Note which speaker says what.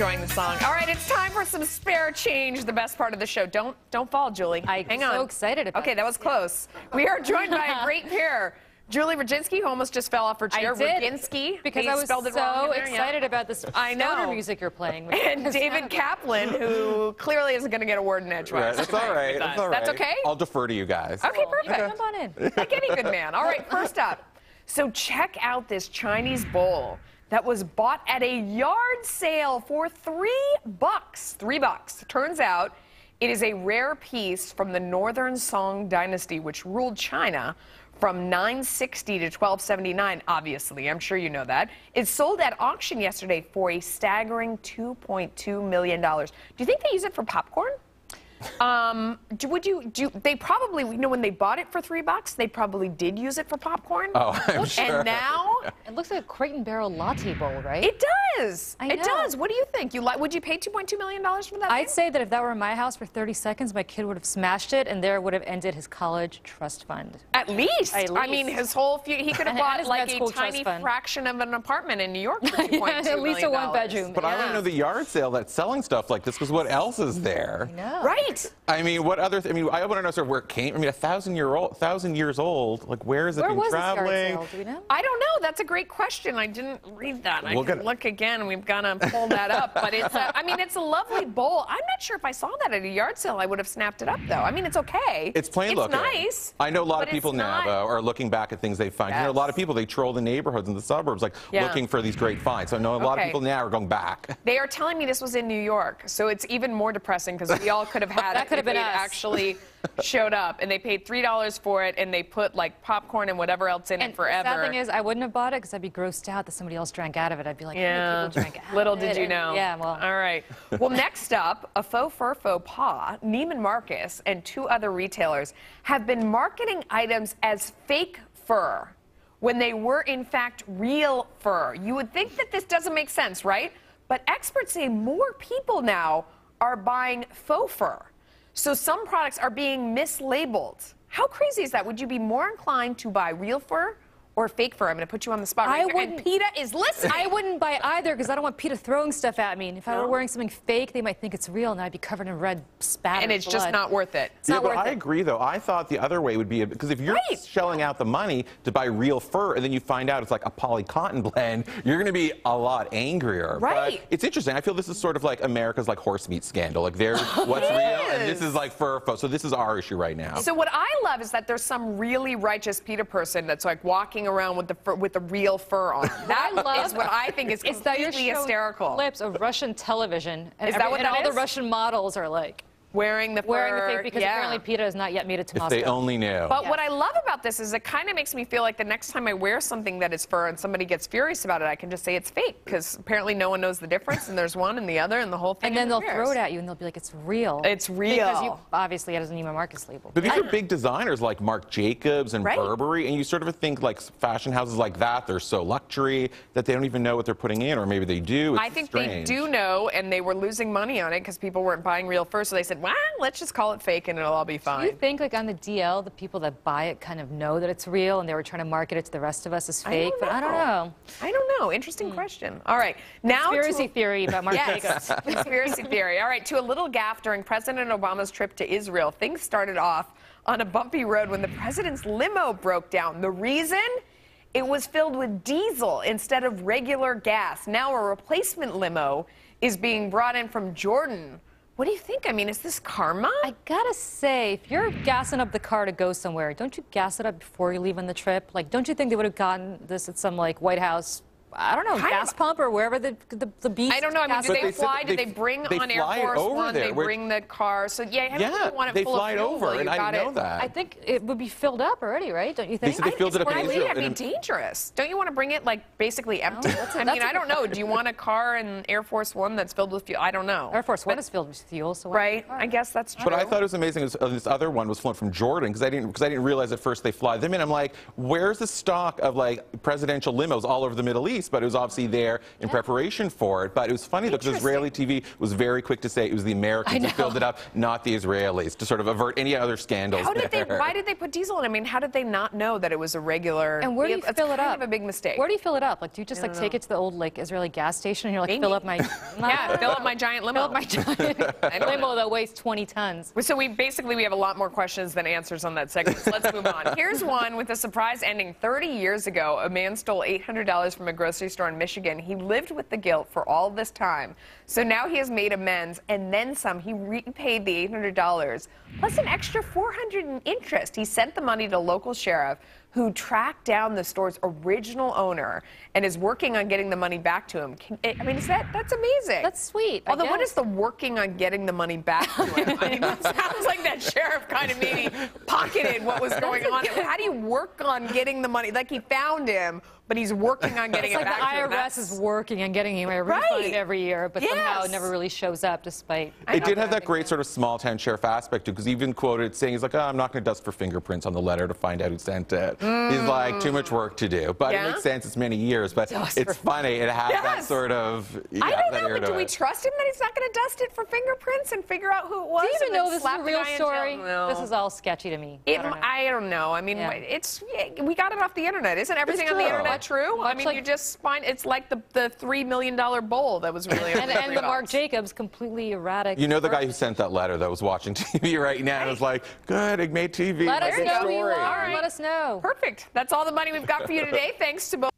Speaker 1: enjoying the song. All right, it's time for some spare change, the best part of the show. Don't fall, Julie. Hang on.
Speaker 2: I'm so excited about
Speaker 1: Okay, that was close. We are joined by a great pair. Julie Roginski, who almost just fell off her chair.
Speaker 2: I did.
Speaker 1: Roginski,
Speaker 2: because I was so excited about this stoner music you're playing.
Speaker 1: And David Caplan, who clearly isn't going to get a word in edgewise.
Speaker 3: Right, that's all right. That's all right.
Speaker 1: That's okay?
Speaker 3: I'll defer to you guys.
Speaker 1: Okay, perfect.
Speaker 2: Jump on in.
Speaker 1: Like any good man. All right, first up. So check out this Chinese bowl that was bought at a yard sale for $3. $3. Turns out it is a rare piece from the Northern Song dynasty, which ruled China from 960 to 1279, obviously. I'm sure you know that. It sold at auction yesterday for a staggering $2.2 million. Do you think they use it for popcorn? They probably, you know, when they bought it for $3, they probably did use it for popcorn.
Speaker 3: Oh, I'm sure.
Speaker 1: And now
Speaker 2: it looks like a Crate and Barrel latte bowl, right?
Speaker 1: it does.
Speaker 2: I know.
Speaker 1: It does. What do you think? Would you pay $2.2 million for that?
Speaker 2: I'd
Speaker 1: thing?
Speaker 2: say that if that were in my house for 30 seconds, my kid would have smashed it, and there would have ended his college trust fund.
Speaker 1: At least.
Speaker 2: At
Speaker 1: I mean,
Speaker 2: least.
Speaker 1: his whole he could have
Speaker 2: And
Speaker 1: bought
Speaker 2: his
Speaker 1: like
Speaker 2: grad
Speaker 1: a
Speaker 2: school
Speaker 1: tiny
Speaker 2: trust fund.
Speaker 1: fraction of an apartment in New York for $2.2 million.
Speaker 2: At least a one-bedroom.
Speaker 3: But I want to know the yard sale that's selling stuff like this, because what else is there?
Speaker 2: No.
Speaker 1: Right.
Speaker 3: I mean, what other? I want to know sort of where it came. I mean, 1,000 years old. Like, where is it
Speaker 2: Where
Speaker 3: been
Speaker 2: was
Speaker 3: traveling?
Speaker 2: this yard sale? Do we know?
Speaker 1: I don't know. That's a great question. I didn't read that. I
Speaker 3: We'll
Speaker 1: can
Speaker 3: get-
Speaker 1: look again. We've got to pull that up. But it's I mean, it's a lovely bowl. I'm not sure if I saw that at a yard sale, I would have snapped it up, though. I mean, it's okay.
Speaker 3: It's plain looking.
Speaker 1: It's nice.
Speaker 3: I know a lot
Speaker 1: but
Speaker 3: of people
Speaker 1: it's
Speaker 3: now,
Speaker 1: not-
Speaker 3: though, are looking back at things they find. You know, a lot of people, they troll the neighborhoods and the suburbs, like,
Speaker 1: Yeah.
Speaker 3: looking for these great finds. So I know a lot of
Speaker 1: Okay.
Speaker 3: people now are going back.
Speaker 1: They are telling me this was in New York, so it's even more depressing because we all could have had
Speaker 2: That
Speaker 1: it
Speaker 2: could
Speaker 1: if
Speaker 2: have been
Speaker 1: it
Speaker 2: us.
Speaker 1: actually showed up. And they paid $3 for it, and they put like popcorn and whatever else in
Speaker 2: And
Speaker 1: it forever.
Speaker 2: the sad thing is, I wouldn't have bought it because I'd be grossed out that somebody else drank out of it. I'd be like,
Speaker 1: Yeah.
Speaker 2: how many people drank out
Speaker 1: Little
Speaker 2: of
Speaker 1: did
Speaker 2: it?
Speaker 1: you
Speaker 2: And-
Speaker 1: know.
Speaker 2: Yeah, well.
Speaker 1: All right. Well, next up, a faux fur faux pas, Neiman Marcus and 2 other retailers have been marketing items as fake fur when they were in fact real fur. You would think that this doesn't make sense, right? But experts say more people now are buying faux fur. So some products are being mislabeled. How crazy is that? Would you be more inclined to buy real fur or fake fur? I'm going to put you on the spot right here. And PETA is listening.
Speaker 2: I wouldn't buy either because I don't want PETA throwing stuff at me. And if I were wearing something fake, they might think it's real, and I'd be covered in red spatter.
Speaker 1: And it's just not worth it.
Speaker 2: It's not
Speaker 3: but
Speaker 2: worth
Speaker 3: I
Speaker 2: it.
Speaker 3: agree, though. I thought the other way would be, because if you're
Speaker 1: Right.
Speaker 3: shelling out the money to buy real fur and then you find out it's like a poly cotton blend, you're going to be a lot angrier.
Speaker 1: Right.
Speaker 3: But it's interesting. I feel this is sort of like America's like horse meat scandal. Like, there's what's real, and this is like fur. So this is our issue right now.
Speaker 1: So what I love is that there's some really righteous PETA person that's like walking around with the real fur on. That is what I think is
Speaker 2: It's that you're
Speaker 1: completely
Speaker 2: showing
Speaker 1: hysterical.
Speaker 2: clips of Russian television, and,
Speaker 1: Is that what
Speaker 2: and
Speaker 1: that
Speaker 2: all the
Speaker 1: is?
Speaker 2: Russian models are like
Speaker 1: Wearing the fur.
Speaker 2: wearing the fake because
Speaker 1: yeah.
Speaker 2: apparently PETA has not yet made it to
Speaker 3: If
Speaker 2: Moscow.
Speaker 3: they only knew.
Speaker 1: But
Speaker 2: Yeah.
Speaker 1: what I love about this is it kind of makes me feel like the next time I wear something that is fur and somebody gets furious about it, I can just say it's fake because apparently no one knows the difference and there's one and the other and the whole thing.
Speaker 2: And then they'll
Speaker 1: interferes.
Speaker 2: throw it at you and they'll be like, it's real.
Speaker 1: It's real.
Speaker 2: Because you obviously it has an Neiman Marcus label.
Speaker 3: But these are big designers like Marc Jacobs and
Speaker 1: Right.
Speaker 3: Burberry, and you sort of think like fashion houses like that, they're so luxury that they don't even know what they're putting in, or maybe they do. It's
Speaker 1: I think
Speaker 3: strange.
Speaker 1: they do know, and they were losing money on it because people weren't buying real fur. So they said, well, let's just call it fake and it'll all be
Speaker 2: Do
Speaker 1: fine.
Speaker 2: you think, like on the DL, the people that buy it kind of know that it's real and they were trying to market it to the rest of us as fake? But I don't know.
Speaker 1: I don't know. Interesting question. All right. Now
Speaker 2: Conspiracy theory about Marc Jacobs.
Speaker 1: Yes, conspiracy theory. All right, to a little gaffe during President Obama's trip to Israel. Things started off on a bumpy road when the president's limo broke down. The reason? It was filled with diesel instead of regular gas. Now a replacement limo is being brought in from Jordan. What do you think? I mean, is this karma?
Speaker 2: I gotta say, if you're gassing up the car to go somewhere, don't you gas it up before you leave on the trip? Like, don't you think they would have gotten this at some like White House, I don't know,
Speaker 1: Kind
Speaker 2: gas
Speaker 1: of.
Speaker 2: pump or wherever the beast?
Speaker 1: I don't know. I mean,
Speaker 2: gas
Speaker 1: do
Speaker 3: But
Speaker 1: they
Speaker 3: they said
Speaker 1: fly?
Speaker 3: that
Speaker 1: Do
Speaker 3: they-
Speaker 1: they bring
Speaker 3: they
Speaker 1: on Air
Speaker 3: fly it
Speaker 1: Force
Speaker 3: over
Speaker 1: One?
Speaker 3: there,
Speaker 1: They
Speaker 3: where-
Speaker 1: bring the car. So yeah, I don't really want it
Speaker 3: they
Speaker 1: full
Speaker 3: fly
Speaker 1: of
Speaker 3: it
Speaker 1: fuel,
Speaker 3: over,
Speaker 1: though.
Speaker 3: and
Speaker 1: You
Speaker 3: I
Speaker 1: got
Speaker 3: didn't know
Speaker 1: it.
Speaker 3: that.
Speaker 2: I think it would be filled up already, right? Don't you think?
Speaker 3: said they filled it up in
Speaker 1: It's
Speaker 3: Israel.
Speaker 1: That'd be dangerous. Don't you want to bring it like basically empty?
Speaker 2: that's a-
Speaker 1: I
Speaker 2: that's
Speaker 1: mean,
Speaker 2: a
Speaker 1: I don't know. Do you want a car in Air Force One that's filled with fuel? I don't know.
Speaker 2: Air Force One is filled with fuel, so why-
Speaker 1: Right? I guess that's true.
Speaker 3: But I thought it was amazing. This other one was flown from Jordan because I didn't realize at first they fly them in. I'm like, where's the stock of like presidential limos all over the Middle East? released, but it was obviously there in preparation for it. But it was funny because Israeli TV was very quick to say it was the Americans who filled it up, not the Israelis, to sort of avert any other scandals.
Speaker 1: Why did they put diesel in? I mean, how did they not know that it was a regular?
Speaker 2: And where do you fill it up?
Speaker 1: That's kind of a big mistake.
Speaker 2: Where do you fill it up? Like, do you just like take it to the old like Israeli gas station and you're like, fill up my
Speaker 1: fill up my giant limo.
Speaker 2: Fill up my giant limo that weighs 20 tons.
Speaker 1: So we have a lot more questions than answers on that segment. So let's move on. Here's one with a surprise ending. 30 years ago, a man stole $800 from a grocery store in Michigan. He lived with the guilt for all this time. So now he has made amends and then some. He repaid the $800 plus an extra $400 in interest. He sent the money to local sheriff, who tracked down the store's original owner and is working on getting the money back to him. I mean, that's amazing.
Speaker 2: That's sweet.
Speaker 1: Although, what is the working on getting the money back to him? I mean, that sounds like that sheriff kind of maybe pocketed what was going on. How do you work on getting the money? Like, he found him, but he's working on getting it back to him.
Speaker 2: The IRS is working on getting him a refund every year, but somehow it never really shows up despite.
Speaker 3: It did have that great sort of small town sheriff aspect too, because he even quoted saying, he's like, I'm not going to dust for fingerprints on the letter to find out who sent it. He's like, too much work to do. But it makes sense, it's many years, but it's funny. It has that sort of,
Speaker 1: I don't know, but do we trust him that he's not going to dust it for fingerprints and figure out who it was?
Speaker 2: Do you even know this is a real story?
Speaker 1: No.
Speaker 2: This is all sketchy to me.
Speaker 1: I don't know. I mean, we got it off the internet. Isn't everything on the internet true? I mean, you just find it's like the $3 million bowl that was really
Speaker 2: and the Marc Jacobs completely erratic.
Speaker 3: You know the guy who sent that letter that was watching TV right now and was like, good, it made TV.
Speaker 2: Let us know who you are.
Speaker 1: All right.
Speaker 2: Let us know.
Speaker 1: Perfect. That's all the money we've got for you today. Thanks to both.